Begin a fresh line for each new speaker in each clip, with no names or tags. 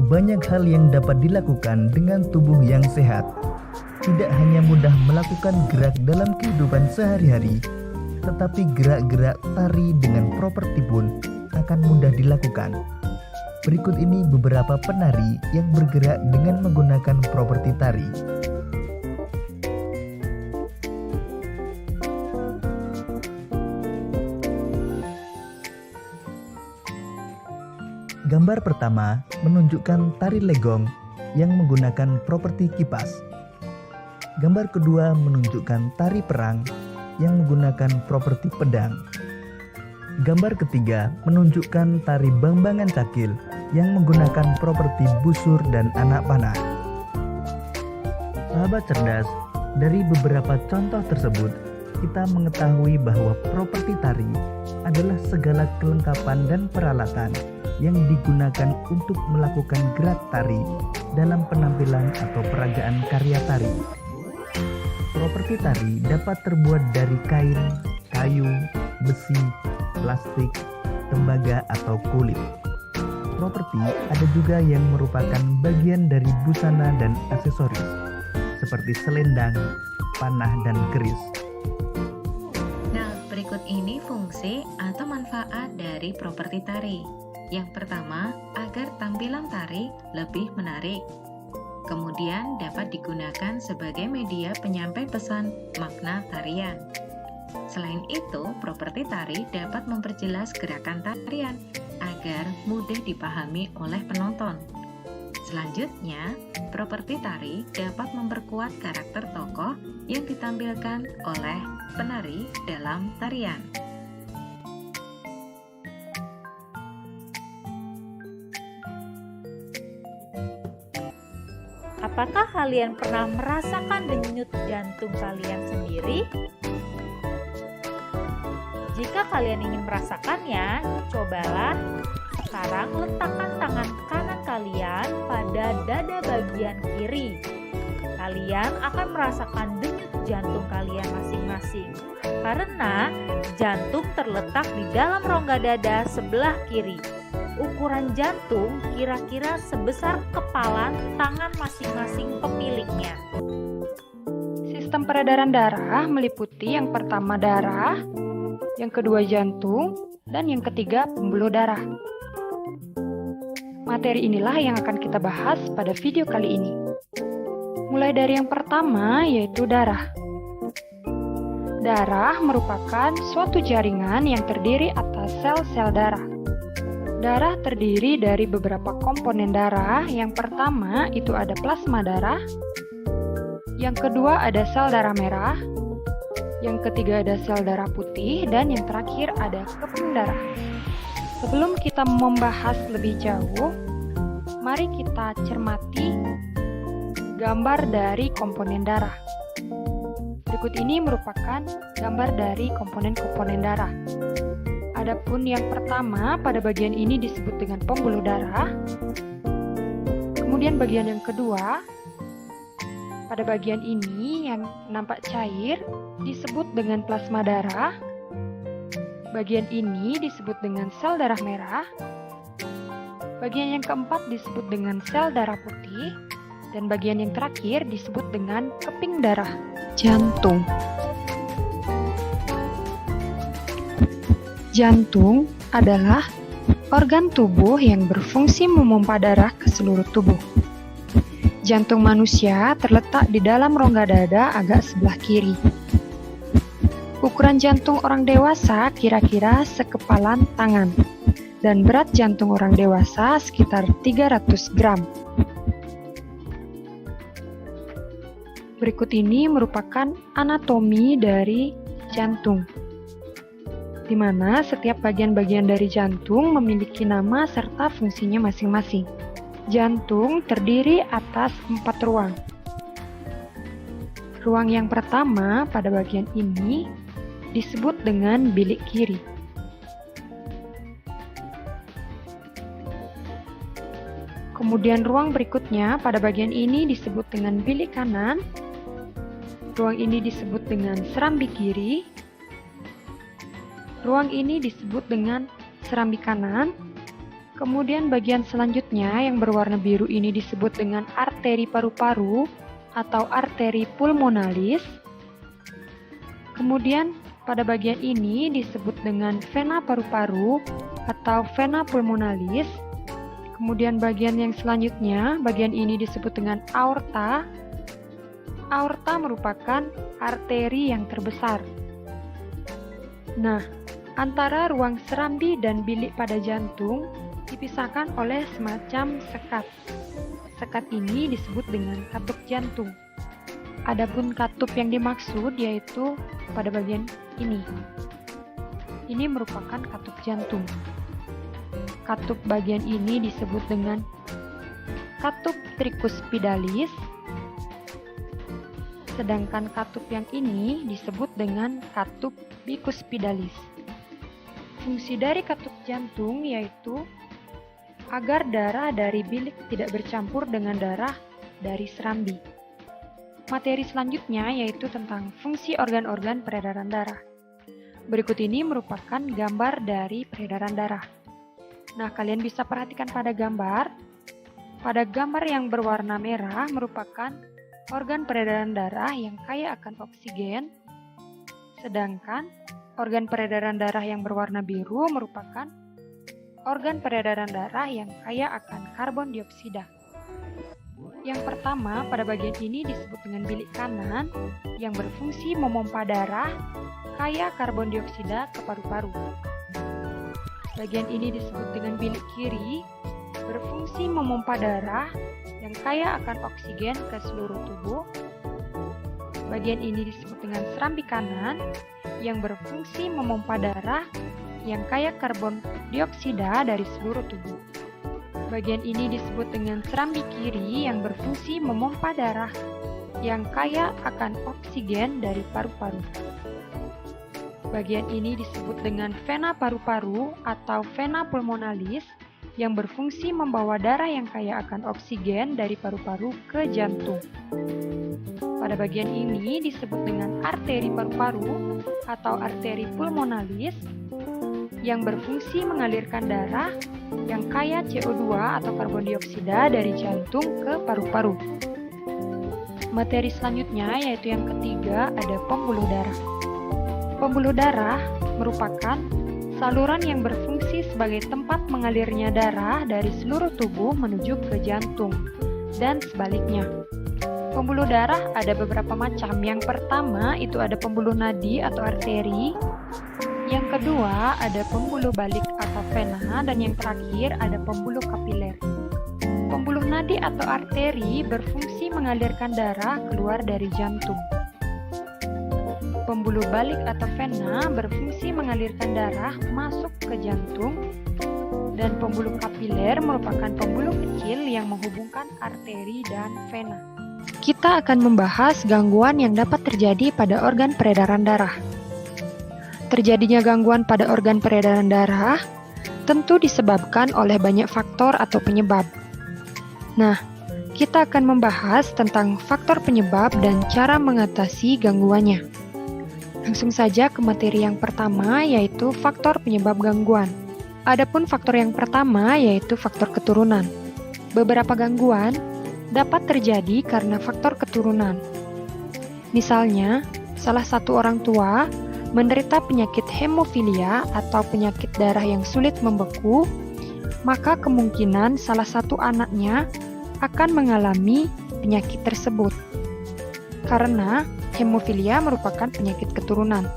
banyak hal yang dapat dilakukan dengan tubuh yang sehat. Tidak hanya mudah melakukan gerak dalam kehidupan sehari-hari, tetapi gerak-gerak tari dengan properti pun akan mudah dilakukan. Berikut ini beberapa penari yang bergerak dengan menggunakan properti tari. Gambar pertama menunjukkan tari legong yang menggunakan properti kipas. Gambar kedua menunjukkan tari perang yang menggunakan properti pedang. Gambar ketiga menunjukkan tari bambangan cakil yang menggunakan properti busur dan anak panah. Sahabat cerdas, dari beberapa contoh tersebut, kita mengetahui bahwa properti tari adalah segala kelengkapan dan peralatan yang digunakan untuk melakukan gerak tari dalam penampilan atau peragaan karya tari. Properti tari dapat terbuat dari kain, kayu, besi, plastik, tembaga, atau kulit. Properti ada juga yang merupakan bagian dari busana dan aksesoris, seperti selendang, panah, dan keris.
Nah, berikut ini fungsi atau manfaat dari properti tari. Yang pertama, agar tampilan tari lebih menarik. Kemudian dapat digunakan sebagai media penyampai pesan makna tarian. Selain itu, properti tari dapat memperjelas gerakan tarian agar mudah dipahami oleh penonton. Selanjutnya, properti tari dapat memperkuat karakter tokoh yang ditampilkan oleh penari dalam tarian.
Apakah kalian pernah merasakan denyut jantung kalian sendiri? Jika kalian ingin merasakannya, cobalah sekarang letakkan tangan kanan kalian pada dada bagian kiri. Kalian akan merasakan denyut jantung kalian masing-masing, karena jantung terletak di dalam rongga dada sebelah kiri. Ukuran jantung kira-kira sebesar kepalan tangan masing-masing pemiliknya.
Sistem peredaran darah meliputi yang pertama darah, yang kedua jantung, dan yang ketiga pembuluh darah. Materi inilah yang akan kita bahas pada video kali ini. Mulai dari yang pertama, yaitu darah. Darah merupakan suatu jaringan yang terdiri atas sel-sel darah. Darah terdiri dari beberapa komponen darah. Yang pertama itu ada plasma darah. Yang kedua ada sel darah merah. Yang ketiga ada sel darah putih. Dan yang terakhir ada keping darah. Sebelum kita membahas lebih jauh, mari kita cermati gambar dari komponen darah. Berikut ini merupakan gambar dari komponen-komponen darah. Adapun yang pertama, pada bagian ini disebut dengan pembuluh darah. Kemudian bagian yang kedua, pada bagian ini yang nampak cair disebut dengan plasma darah. Bagian ini disebut dengan sel darah merah. Bagian yang keempat disebut dengan sel darah putih. Dan bagian yang terakhir disebut dengan keping darah, jantung. Jantung adalah organ tubuh yang berfungsi memompa darah ke seluruh tubuh. Jantung manusia terletak di dalam rongga dada agak sebelah kiri. Ukuran jantung orang dewasa kira-kira sekepalan tangan, dan berat jantung orang dewasa sekitar 300 gram. Berikut ini merupakan anatomi dari jantung, di mana setiap bagian-bagian dari jantung memiliki nama serta fungsinya masing-masing. Jantung terdiri atas 4 ruang. Ruang yang pertama pada bagian ini disebut dengan bilik kiri. Kemudian ruang berikutnya pada bagian ini disebut dengan bilik kanan. Ruang ini disebut dengan serambi kiri. Ruang ini disebut dengan serambi kanan. Kemudian bagian selanjutnya yang berwarna biru ini disebut dengan arteri paru-paru atau arteri pulmonalis. Kemudian pada bagian ini disebut dengan vena paru-paru atau vena pulmonalis. Kemudian bagian yang selanjutnya, bagian ini disebut dengan aorta. Aorta merupakan arteri yang terbesar. Nah, antara ruang serambi dan bilik pada jantung dipisahkan oleh semacam sekat. Sekat ini disebut dengan katup jantung. Adapun katup yang dimaksud yaitu pada bagian ini. Ini merupakan katup jantung. Katup bagian ini disebut dengan katup tricuspidalis. Sedangkan katup yang ini disebut dengan katup bicuspidalis. Fungsi dari katup jantung yaitu agar darah dari bilik tidak bercampur dengan darah dari serambi. Materi selanjutnya yaitu tentang fungsi organ-organ peredaran darah. Berikut ini merupakan gambar dari peredaran darah. Nah, kalian bisa perhatikan pada gambar. Pada gambar yang berwarna merah merupakan organ peredaran darah yang kaya akan oksigen, sedangkan organ peredaran darah yang berwarna biru merupakan organ peredaran darah yang kaya akan karbon dioksida. Yang pertama, pada bagian ini disebut dengan bilik kanan yang berfungsi memompa darah kaya karbon dioksida ke paru-paru. Bagian ini disebut dengan bilik kiri berfungsi memompa darah yang kaya akan oksigen ke seluruh tubuh. Bagian ini disebut dengan serambi kanan yang berfungsi memompa darah yang kaya karbon dioksida dari seluruh tubuh. Bagian ini disebut dengan serambi kiri yang berfungsi memompa darah yang kaya akan oksigen dari paru-paru. Bagian ini disebut dengan vena paru-paru atau vena pulmonalis yang berfungsi membawa darah yang kaya akan oksigen dari paru-paru ke jantung. Pada bagian ini disebut dengan arteri paru-paru atau arteri pulmonalis yang berfungsi mengalirkan darah yang kaya CO2 atau karbon dioksida dari jantung ke paru-paru. Materi selanjutnya yaitu yang ketiga ada pembuluh darah. Pembuluh darah merupakan saluran yang berfungsi sebagai tempat mengalirnya darah dari seluruh tubuh menuju ke jantung dan sebaliknya. Pembuluh darah ada beberapa macam. Yang pertama itu ada pembuluh nadi atau arteri. Yang kedua ada pembuluh balik atau vena, dan yang terakhir ada pembuluh kapiler. Pembuluh nadi atau arteri berfungsi mengalirkan darah keluar dari jantung. Pembuluh balik atau vena berfungsi mengalirkan darah masuk ke jantung, dan pembuluh kapiler merupakan pembuluh kecil yang menghubungkan arteri dan vena. Kita akan membahas gangguan yang dapat terjadi pada organ peredaran darah. Terjadinya gangguan pada organ peredaran darah tentu disebabkan oleh banyak faktor atau penyebab. Nah, kita akan membahas tentang faktor penyebab dan cara mengatasi gangguannya. Langsung saja ke materi yang pertama, yaitu faktor penyebab gangguan. Adapun faktor yang pertama yaitu faktor keturunan. Beberapa gangguan dapat terjadi karena faktor keturunan. Misalnya, salah satu orang tua menderita penyakit hemofilia atau penyakit darah yang sulit membeku, maka kemungkinan salah satu anaknya akan mengalami penyakit tersebut. Karena hemofilia merupakan penyakit keturunan.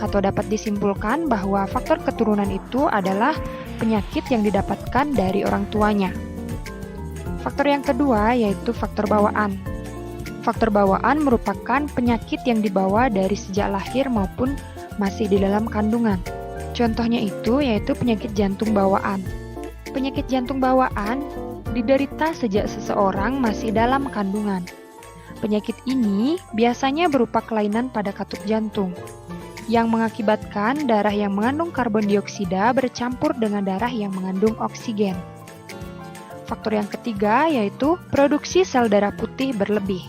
Atau dapat disimpulkan bahwa faktor keturunan itu adalah penyakit yang didapatkan dari orang tuanya. Faktor yang kedua yaitu faktor bawaan. Faktor bawaan merupakan penyakit yang dibawa dari sejak lahir maupun masih di dalam kandungan. Contohnya itu yaitu penyakit jantung bawaan. Penyakit jantung bawaan diderita sejak seseorang masih dalam kandungan. Penyakit ini biasanya berupa kelainan pada katup jantung, yang mengakibatkan darah yang mengandung karbon dioksida bercampur dengan darah yang mengandung oksigen. Faktor yang ketiga yaitu produksi sel darah putih berlebih.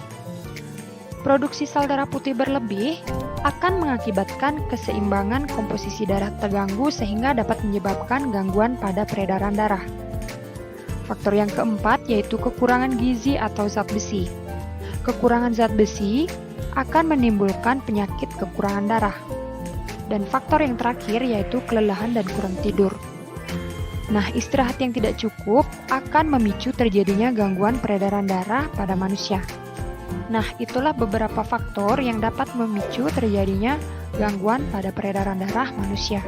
Produksi sel darah putih berlebih akan mengakibatkan keseimbangan komposisi darah terganggu sehingga dapat menyebabkan gangguan pada peredaran darah. Faktor yang keempat yaitu kekurangan gizi atau zat besi. Kekurangan zat besi akan menimbulkan penyakit kekurangan darah. Dan faktor yang terakhir yaitu kelelahan dan kurang tidur. Nah, istirahat yang tidak cukup akan memicu terjadinya gangguan peredaran darah pada manusia. Nah, itulah beberapa faktor yang dapat memicu terjadinya gangguan pada peredaran darah manusia.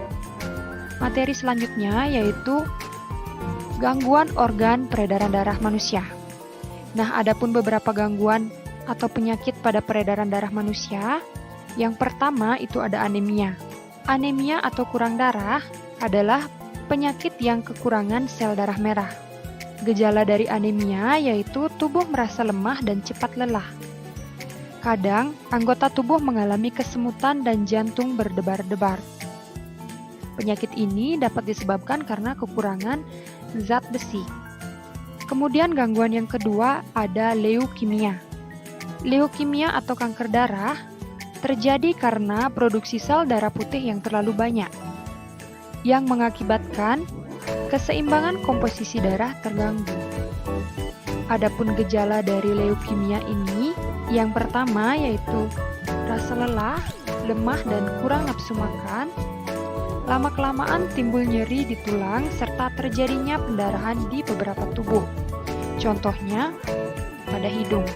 Materi selanjutnya yaitu gangguan organ peredaran darah manusia. Nah, adapun beberapa gangguan atau penyakit pada peredaran darah manusia. Yang pertama itu ada anemia. Anemia atau kurang darah adalah penyakit yang kekurangan sel darah merah. Gejala dari anemia yaitu tubuh merasa lemah dan cepat lelah. Kadang, anggota tubuh mengalami kesemutan dan jantung berdebar-debar. Penyakit ini dapat disebabkan karena kekurangan zat besi. Kemudian gangguan yang kedua ada leukemia. Leukemia atau kanker darah terjadi karena produksi sel darah putih yang terlalu banyak, yang mengakibatkan keseimbangan komposisi darah terganggu. Adapun gejala dari leukemia ini, yang pertama yaitu rasa lelah, lemah dan kurang nafsu makan. Lama-kelamaan timbul nyeri di tulang serta terjadinya pendarahan di beberapa tubuh. Contohnya pada hidung.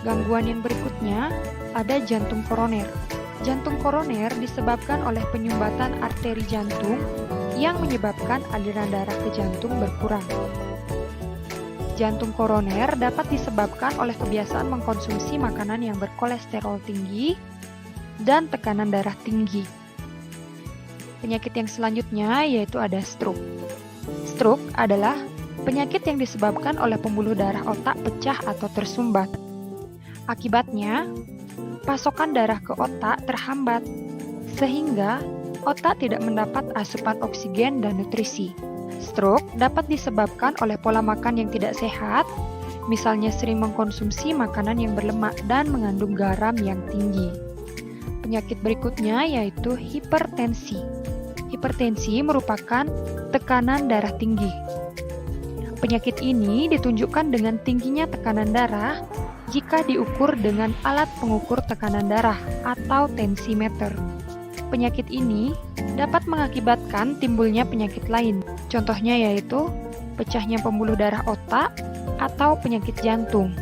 Gangguan yang berikutnya ada jantung koroner. Jantung koroner disebabkan oleh penyumbatan arteri jantung yang menyebabkan aliran darah ke jantung berkurang. Jantung koroner dapat disebabkan oleh kebiasaan mengkonsumsi makanan yang berkolesterol tinggi dan tekanan darah tinggi. Penyakit yang selanjutnya yaitu ada stroke. Stroke adalah penyakit yang disebabkan oleh pembuluh darah otak pecah atau tersumbat. Akibatnya, pasokan darah ke otak terhambat, sehingga otak tidak mendapat asupan oksigen dan nutrisi. Stroke dapat disebabkan oleh pola makan yang tidak sehat, misalnya sering mengkonsumsi makanan yang berlemak dan mengandung garam yang tinggi. Penyakit berikutnya yaitu hipertensi. Hipertensi merupakan tekanan darah tinggi. Penyakit ini ditunjukkan dengan tingginya tekanan darah jika diukur dengan alat pengukur tekanan darah atau tensimeter. Penyakit ini dapat mengakibatkan timbulnya penyakit lain. Contohnya yaitu pecahnya pembuluh darah otak atau penyakit jantung.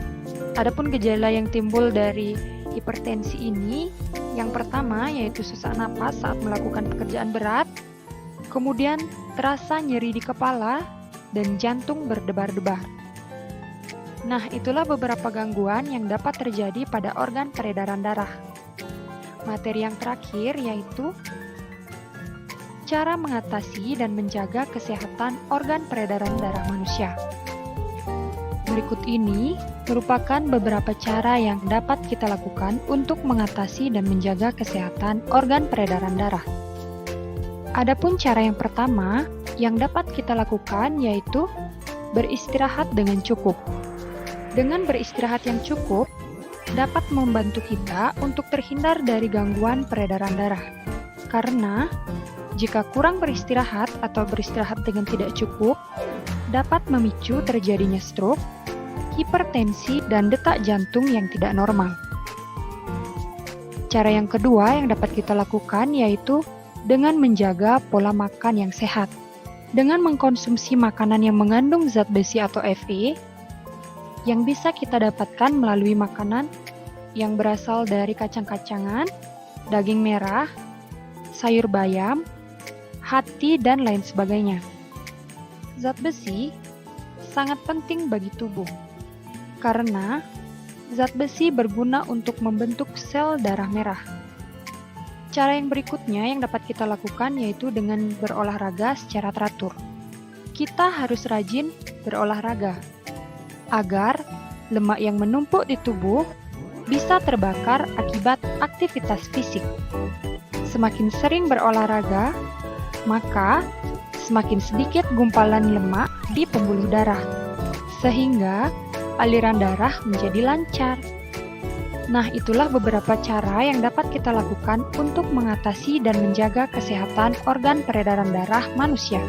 Adapun gejala yang timbul dari hipertensi ini, yang pertama yaitu sesak napas saat melakukan pekerjaan berat, kemudian terasa nyeri di kepala dan jantung berdebar-debar. Nah, itulah beberapa gangguan yang dapat terjadi pada organ peredaran darah. Materi yang terakhir yaitu cara mengatasi dan menjaga kesehatan organ peredaran darah manusia. Berikut ini merupakan beberapa cara yang dapat kita lakukan untuk mengatasi dan menjaga kesehatan organ peredaran darah. Adapun cara yang pertama yang dapat kita lakukan yaitu beristirahat dengan cukup. Dengan beristirahat yang cukup, dapat membantu kita untuk terhindar dari gangguan peredaran darah. Karena, jika kurang beristirahat atau beristirahat dengan tidak cukup, dapat memicu terjadinya stroke, hipertensi, dan detak jantung yang tidak normal. Cara yang kedua yang dapat kita lakukan yaitu dengan menjaga pola makan yang sehat. Dengan mengkonsumsi makanan yang mengandung zat besi atau Fe, yang bisa kita dapatkan melalui makanan yang berasal dari kacang-kacangan, daging merah, sayur bayam, hati, dan lain sebagainya. Zat besi sangat penting bagi tubuh, karena zat besi berguna untuk membentuk sel darah merah. Cara yang berikutnya yang dapat kita lakukan yaitu dengan berolahraga secara teratur. Kita harus rajin berolahraga, agar lemak yang menumpuk di tubuh bisa terbakar akibat aktivitas fisik. Semakin sering berolahraga, maka semakin sedikit gumpalan lemak di pembuluh darah, sehingga aliran darah menjadi lancar. Nah, itulah beberapa cara yang dapat kita lakukan untuk mengatasi dan menjaga kesehatan organ peredaran darah manusia.